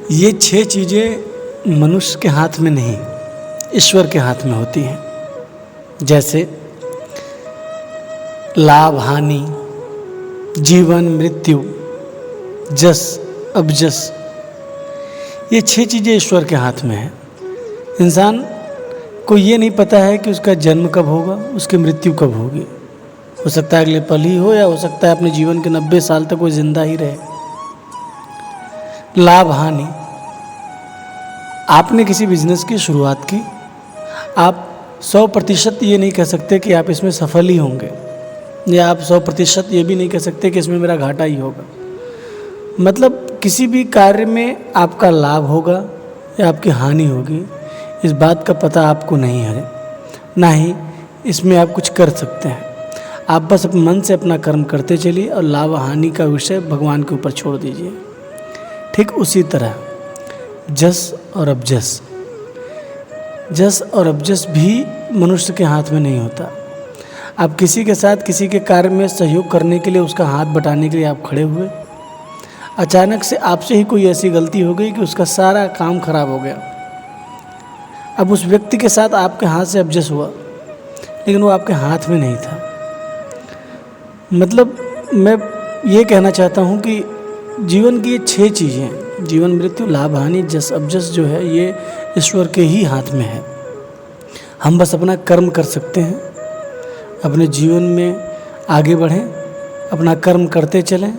ये 6 चीज़ें मनुष्य के हाथ में नहीं, ईश्वर के हाथ में होती हैं। जैसे लाभ हानि, जीवन मृत्यु, जस अबजस, ये 6 चीज़ें ईश्वर के हाथ में हैं। इंसान को ये नहीं पता है कि उसका जन्म कब होगा, उसकी मृत्यु कब होगी। हो सकता है अगले पल ही हो, या हो सकता है अपने जीवन के 90 साल तक वो जिंदा ही रहे। लाभ हानि, आपने किसी बिजनेस की शुरुआत की, आप 100% ये नहीं कह सकते कि आप इसमें सफल ही होंगे, या आप 100% ये भी नहीं कह सकते कि इसमें मेरा घाटा ही होगा। मतलब किसी भी कार्य में आपका लाभ होगा या आपकी हानि होगी, इस बात का पता आपको नहीं है, ना ही इसमें आप कुछ कर सकते हैं। आप बस अपने मन से अपना कर्म करते चलिए और लाभ हानि का विषय भगवान के ऊपर छोड़ दीजिए। ठीक उसी तरह जस और अबजस, जस और अबजस भी मनुष्य के हाथ में नहीं होता। आप किसी के साथ किसी के कार्य में सहयोग करने के लिए, उसका हाथ बटाने के लिए आप खड़े हुए, अचानक से आपसे ही कोई ऐसी गलती हो गई कि उसका सारा काम खराब हो गया। अब उस व्यक्ति के साथ आपके हाथ से अबजस हुआ, लेकिन वो आपके हाथ में नहीं था। मतलब मैं ये कहना चाहता हूँ कि जीवन की ये 6 चीज़ें, जीवन मृत्यु लाभ हानि जस अबजस, जो है ये ईश्वर के ही हाथ में है। हम बस अपना कर्म कर सकते हैं, अपने जीवन में आगे बढ़ें, अपना कर्म करते चलें।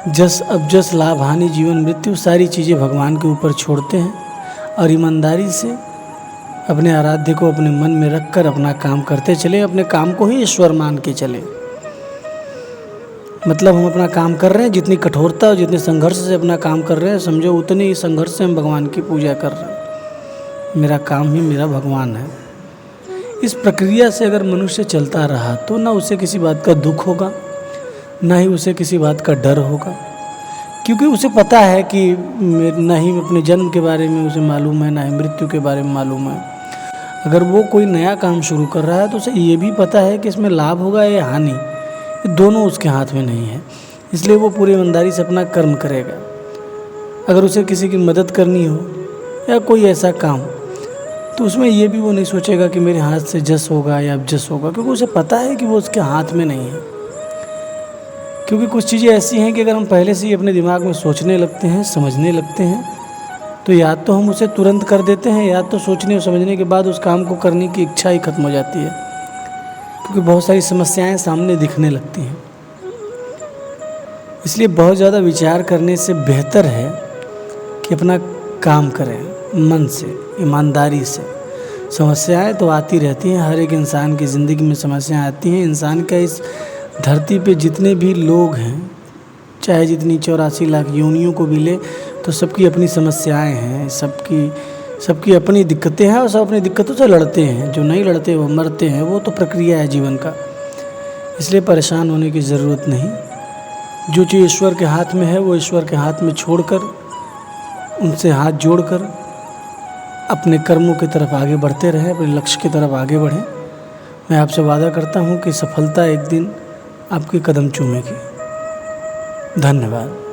जस अबजस लाभ हानि जीवन मृत्यु सारी चीज़ें भगवान के ऊपर छोड़ते हैं और ईमानदारी से अपने आराध्य को अपने मन में रखकर अपना काम करते चले, अपने काम को ही ईश्वर मान के चले। मतलब हम अपना काम कर रहे हैं, जितनी कठोरता और जितने संघर्ष से अपना काम कर रहे हैं, समझो उतने ही संघर्ष से हम भगवान की पूजा कर रहे हैं। मेरा काम ही मेरा भगवान है। इस प्रक्रिया से अगर मनुष्य चलता रहा तो ना उसे किसी बात का दुख होगा, ना ही उसे किसी बात का डर होगा, क्योंकि उसे पता है कि ना ही अपने जन्म के बारे में उसे मालूम है, ना ही मृत्यु के बारे में मालूम है। अगर वो कोई नया काम शुरू कर रहा है तो उसे ये भी पता है कि इसमें लाभ होगा या हानि, ये दोनों उसके हाथ में नहीं है। इसलिए वो पूरी ईमानदारी से अपना कर्म करेगा। अगर उसे किसी की मदद करनी हो या कोई ऐसा काम, तो उसमें ये भी वो नहीं सोचेगा कि मेरे हाथ से जस होगा या अबजस होगा, क्योंकि उसे पता है कि वो उसके हाथ में नहीं है। क्योंकि कुछ चीज़ें ऐसी हैं कि अगर हम पहले से ही अपने दिमाग में सोचने लगते हैं, समझने लगते हैं, तो या तो हम उसे तुरंत कर देते हैं, या तो सोचने और समझने के बाद उस काम को करने की इच्छा ही खत्म हो जाती है, क्योंकि बहुत सारी समस्याएं सामने दिखने लगती हैं। इसलिए बहुत ज़्यादा विचार करने से बेहतर है कि अपना काम करें मन से, ईमानदारी से। समस्याएं तो आती रहती हैं, हर एक इंसान की ज़िंदगी में समस्याएं आती हैं। इंसान का इस धरती पे जितने भी लोग हैं, चाहे जितनी 84 लाख योनियों को भी ले, तो सबकी अपनी समस्याएं हैं, सबकी अपनी दिक्कतें हैं और सब अपनी दिक्कतों से लड़ते हैं। जो नहीं लड़ते वो मरते हैं, वो तो प्रक्रिया है जीवन का। इसलिए परेशान होने की ज़रूरत नहीं। जो चीज़ ईश्वर के हाथ में है वो ईश्वर के हाथ में छोड़कर, उनसे हाथ जोड़कर अपने कर्मों की तरफ आगे बढ़ते रहें, अपने लक्ष्य की तरफ आगे बढ़ें। मैं आपसे वादा करता हूँ कि सफलता एक दिन आपके कदम चूमेगी। धन्यवाद।